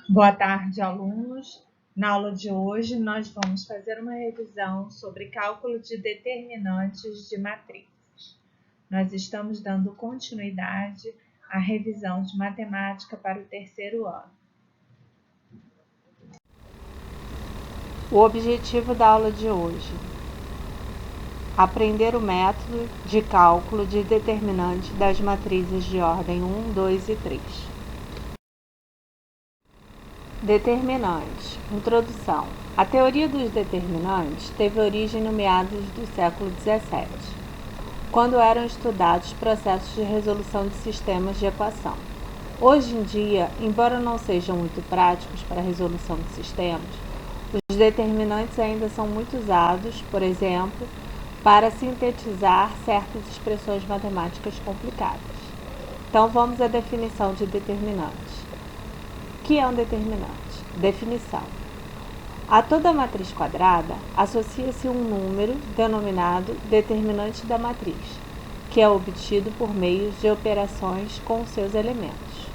Boa tarde, alunos. Na aula de hoje, nós vamos fazer uma revisão sobre cálculo de determinantes de matrizes. Nós estamos dando continuidade à revisão de matemática para o terceiro ano. O objetivo da aula de hoje: aprender o método de cálculo de determinante das matrizes de ordem 1, 2 e 3. Determinantes. Introdução. A teoria dos determinantes teve origem no meados do século XVII, quando eram estudados processos de resolução de sistemas de equação. Hoje em dia, embora não sejam muito práticos para a resolução de sistemas, os determinantes ainda são muito usados, por exemplo, para sintetizar certas expressões matemáticas complicadas. Então, vamos à definição de determinante. O que é um determinante? Definição. A toda matriz quadrada associa-se um número denominado determinante da matriz, que é obtido por meio de operações com seus elementos.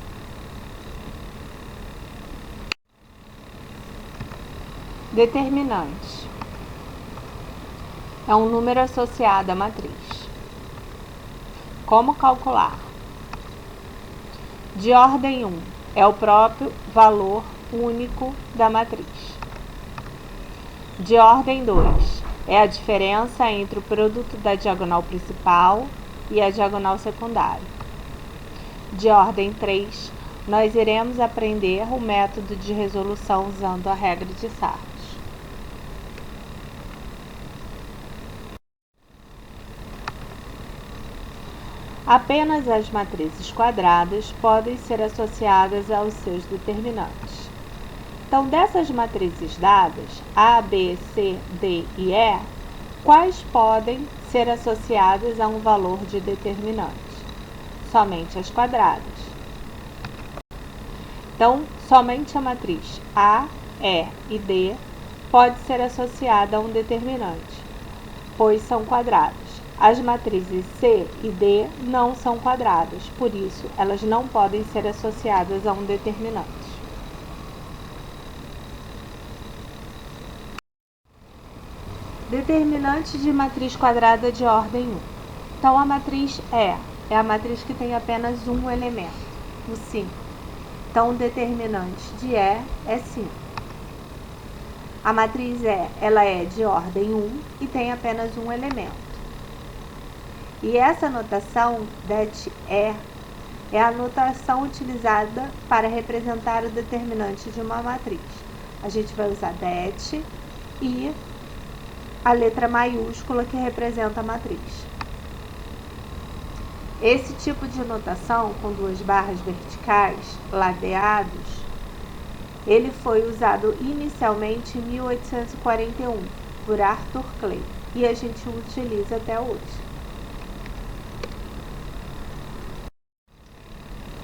Determinante é um número associado à matriz. Como calcular? De ordem 1 é o próprio valor único da matriz. De ordem 2 é a diferença entre o produto da diagonal principal e a diagonal secundária. De ordem 3, nós iremos aprender o método de resolução usando a regra de Sartre. Apenas as matrizes quadradas podem ser associadas aos seus determinantes. Então, dessas matrizes dadas, A, B, C, D e E, quais podem ser associadas a um valor de determinante? Somente as quadradas. Então, somente a matriz A, E e D pode ser associada a um determinante, pois são quadradas. As matrizes C e D não são quadradas, por isso elas não podem ser associadas a um determinante. Determinante de matriz quadrada de ordem 1. Então, a matriz E é a matriz que tem apenas um elemento, o 5. Então, o determinante de E é 5. A matriz E, ela é de ordem 1 e tem apenas um elemento. E essa notação, det E, é a notação utilizada para representar o determinante de uma matriz. A gente vai usar det e a letra maiúscula que representa a matriz. Esse tipo de notação, com duas barras verticais, ladeados, ele foi usado inicialmente em 1841 por Arthur Clay e a gente o utiliza até hoje.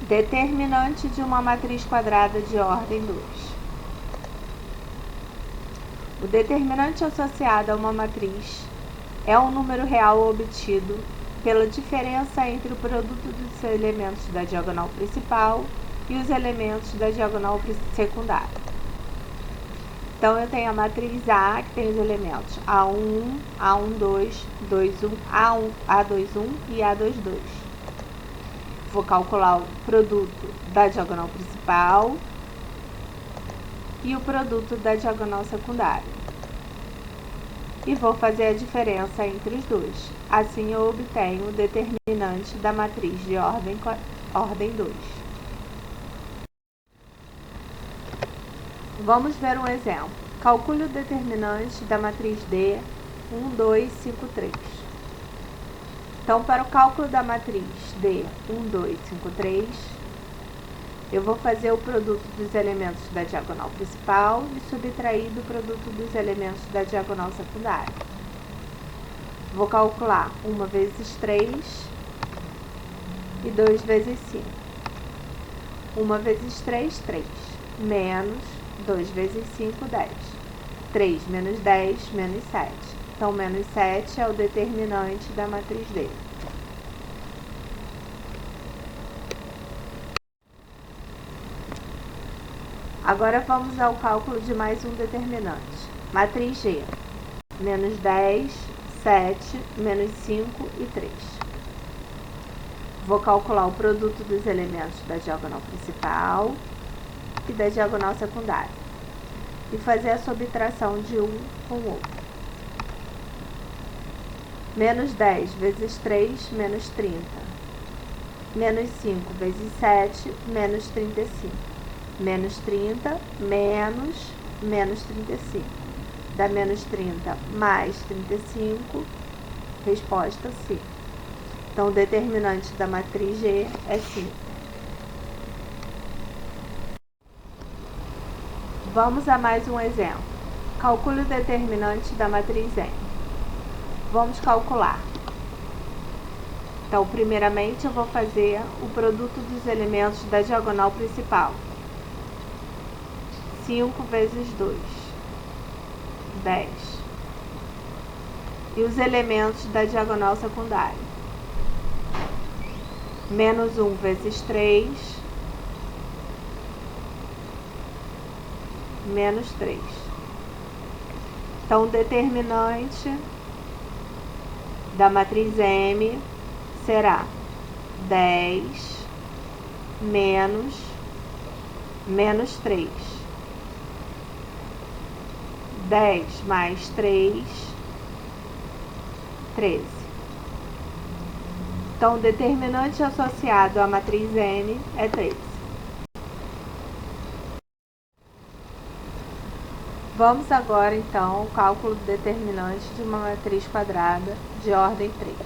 Determinante de uma matriz quadrada de ordem 2. O determinante associado a uma matriz é um número real obtido pela diferença entre o produto dos elementos da diagonal principal e os elementos da diagonal secundária. Então, eu tenho a matriz A, que tem os elementos A1, A12, 21, A1, A21 e A22. Vou calcular o produto da diagonal principal e o produto da diagonal secundária. E vou fazer a diferença entre os dois. Assim, eu obtenho o determinante da matriz de ordem 2. Vamos ver um exemplo. Calcule o determinante da matriz D, 1, 2, 5, 3. Então, para o cálculo da matriz D, 1, 2, 5, 3, eu vou fazer o produto dos elementos da diagonal principal e subtrair do produto dos elementos da diagonal secundária. Vou calcular 1 vezes 3 e 2 vezes 5. 1 vezes 3, 3, menos 2 vezes 5, 10. 3 menos 10, menos 7. Então, menos 7 é o determinante da matriz D. Agora vamos ao cálculo de mais um determinante. Matriz G. Menos 10, 7, menos 5 e 3. Vou calcular o produto dos elementos da diagonal principal e da diagonal secundária. E fazer a subtração de um com o outro. Menos 10 vezes 3, menos 30. Menos 5 vezes 7, menos 35. Menos 30, menos 35. Dá menos 30 mais 35, resposta 5. Então, o determinante da matriz G é 5. Vamos a mais um exemplo. Calcule o determinante da matriz M. Vamos calcular. Então, primeiramente, eu vou fazer o produto dos elementos da diagonal principal. 5 vezes 2, 10. E os elementos da diagonal secundária. Menos 1 vezes 3, menos 3. Então, o determinante da matriz M será 10 menos 3. 10 mais 3, 13. Então, o determinante associado à matriz M é 13. Vamos agora, então, ao cálculo do determinante de uma matriz quadrada de ordem 3.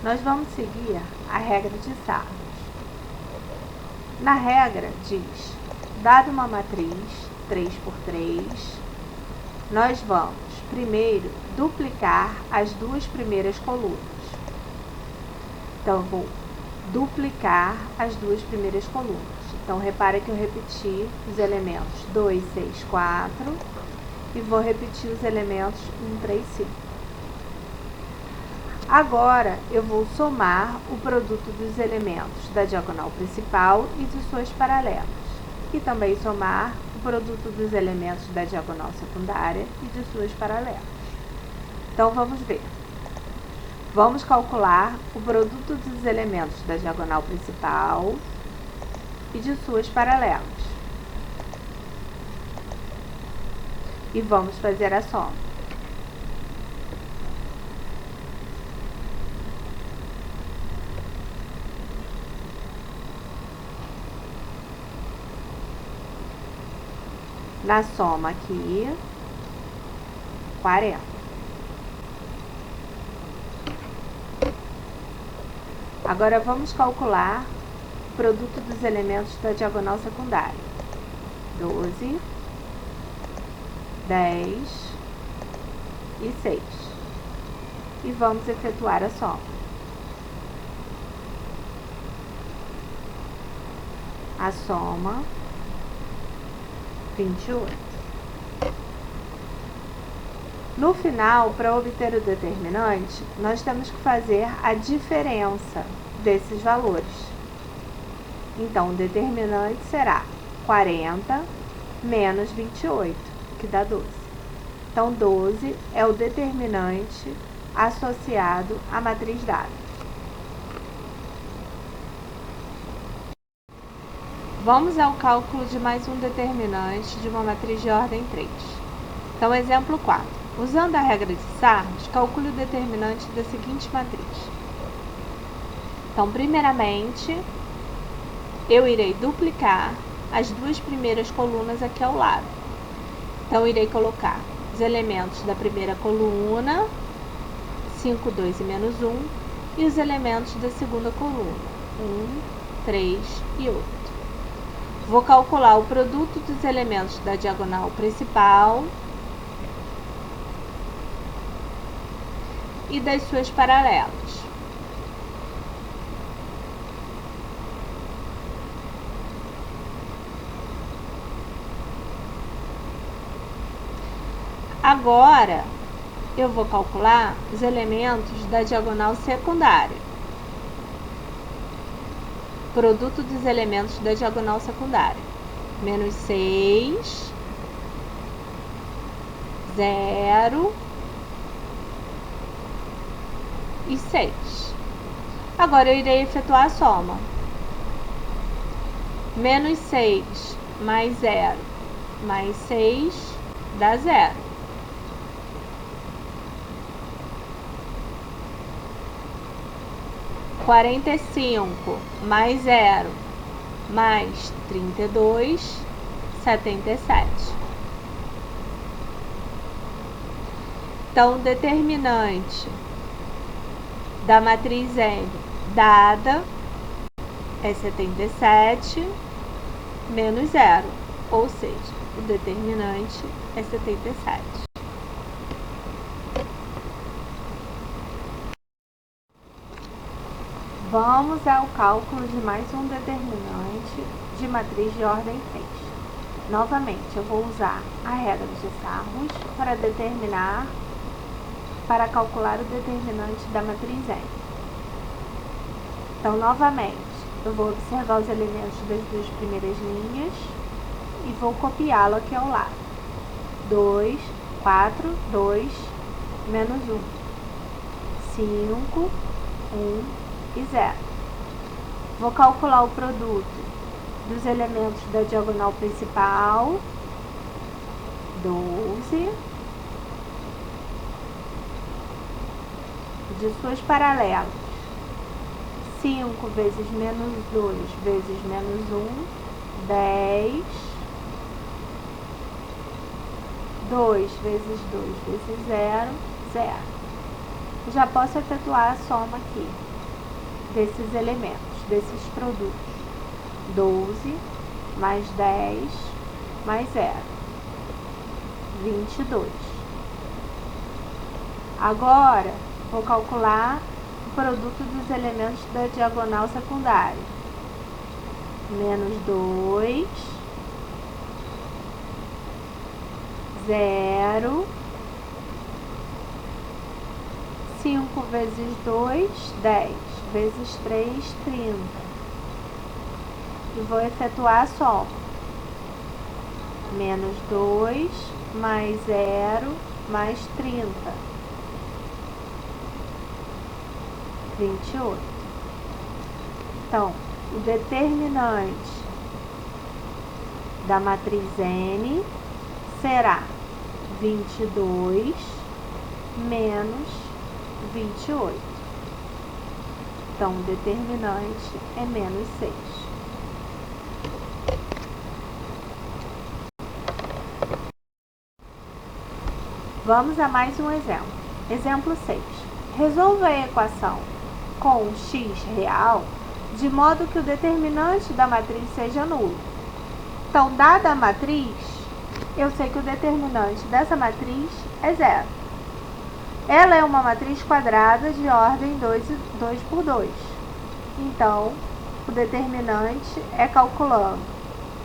Nós vamos seguir a regra de Sarros. Na regra, diz, dada uma matriz 3 por 3, nós vamos, primeiro, duplicar as duas primeiras colunas. Então, eu vou duplicar as duas primeiras colunas. Então, repara que eu repeti os elementos 2, 6, 4 e vou repetir os elementos 1, 3, 5. Agora, eu vou somar o produto dos elementos da diagonal principal e de suas paralelas. E também somar o produto dos elementos da diagonal secundária e de suas paralelas. Então, vamos ver. Vamos calcular o produto dos elementos da diagonal principal e de suas paralelas. E vamos fazer a soma. Na soma aqui, 40. Agora, vamos calcular o produto dos elementos da diagonal secundária. 12, 10 e 6. E vamos efetuar a soma. A soma, 28. No final, para obter o determinante, nós temos que fazer a diferença desses valores. Então, o determinante será 40 menos 28, que dá 12. Então, 12 é o determinante associado à matriz dada. Vamos ao cálculo de mais um determinante de uma matriz de ordem 3. Então, exemplo 4. Usando a regra de Sarros, calcule o determinante da seguinte matriz. Então, primeiramente, eu irei duplicar as duas primeiras colunas aqui ao lado. Então, irei colocar os elementos da primeira coluna, 5, 2 e menos 1, e os elementos da segunda coluna, 1, 3 e 8. Vou calcular o produto dos elementos da diagonal principal e das suas paralelas. Agora, eu vou calcular os elementos da diagonal secundária. Produto dos elementos da diagonal secundária. menos 6, 0 e 6. Agora eu irei efetuar a soma. Menos 6 mais 0 mais 6 dá 0. Quarenta e 45 mais 0 mais 32, 77. Então, o determinante da matriz N dada é 77 menos 0, ou seja, o determinante é 77. Vamos ao cálculo de mais um determinante de matriz de ordem 3. Novamente, eu vou usar a regra de Sarros para calcular o determinante da matriz N. Então, novamente, eu vou observar os elementos das duas primeiras linhas e vou copiá-lo aqui ao lado. 2, 4, 2, menos 1, 5, 1 e 0. Vou calcular o produto dos elementos da diagonal principal, 12, de suas paralelas, 5 vezes menos 2 vezes menos 1, 10, 2 vezes 2 vezes 0, 0. Já posso efetuar a soma aqui desses elementos, desses produtos. 12 mais 10 mais 0, 22. Agora, vou calcular o produto dos elementos da diagonal secundária. Menos 2, 0, 5 vezes 2, 10, vezes 3, 30. E vou efetuar a soma. Menos 2 mais 0 mais 30. 28. Então, o determinante da matriz N será 22 menos 28. Então, o determinante é menos 6. Vamos a mais um exemplo. Exemplo 6. Resolva a equação com x real de modo que o determinante da matriz seja nulo. Então, dada a matriz, eu sei que o determinante dessa matriz é 0. Ela é uma matriz quadrada de ordem 2 por 2. Então, o determinante é calculando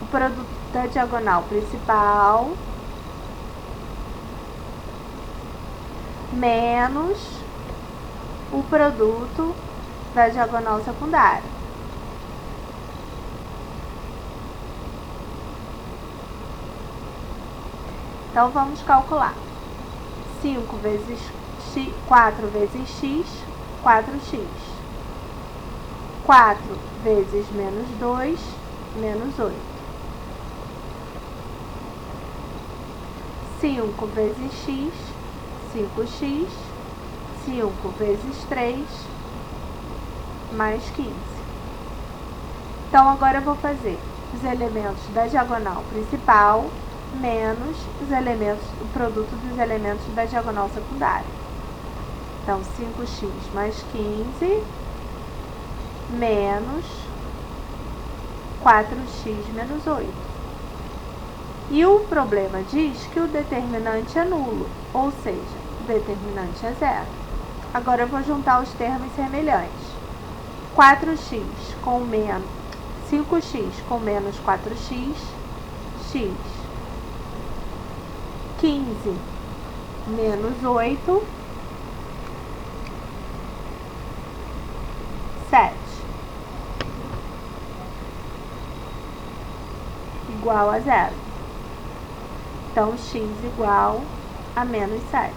o produto da diagonal principal menos o produto da diagonal secundária. Então, vamos calcular. 5 vezes x, 4 vezes x, 4x. 4 vezes menos 2, menos 8. 5 vezes x, 5x, 5 vezes 3, mais 15. Então, agora eu vou fazer os elementos da diagonal principal menos o produto dos elementos da diagonal secundária. Então, 5x mais 15 menos 4x menos 8. E o problema diz que o determinante é nulo, ou seja, o determinante é 0. Agora eu vou juntar os termos semelhantes. 4x com menos 5x com menos 4x, x. 15 menos 8, 7. igual a 0. Então, x igual a menos 7.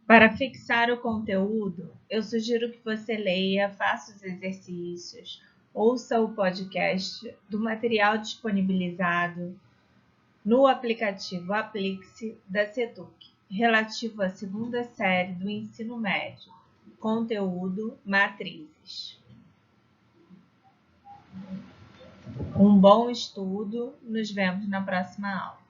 Para fixar o conteúdo, eu sugiro que você leia, faça os exercícios, ouça o podcast do material disponibilizado no aplicativo Aplixe da Seduc, relativo à segunda série do ensino médio, conteúdo matrizes. Um bom estudo, nos vemos na próxima aula.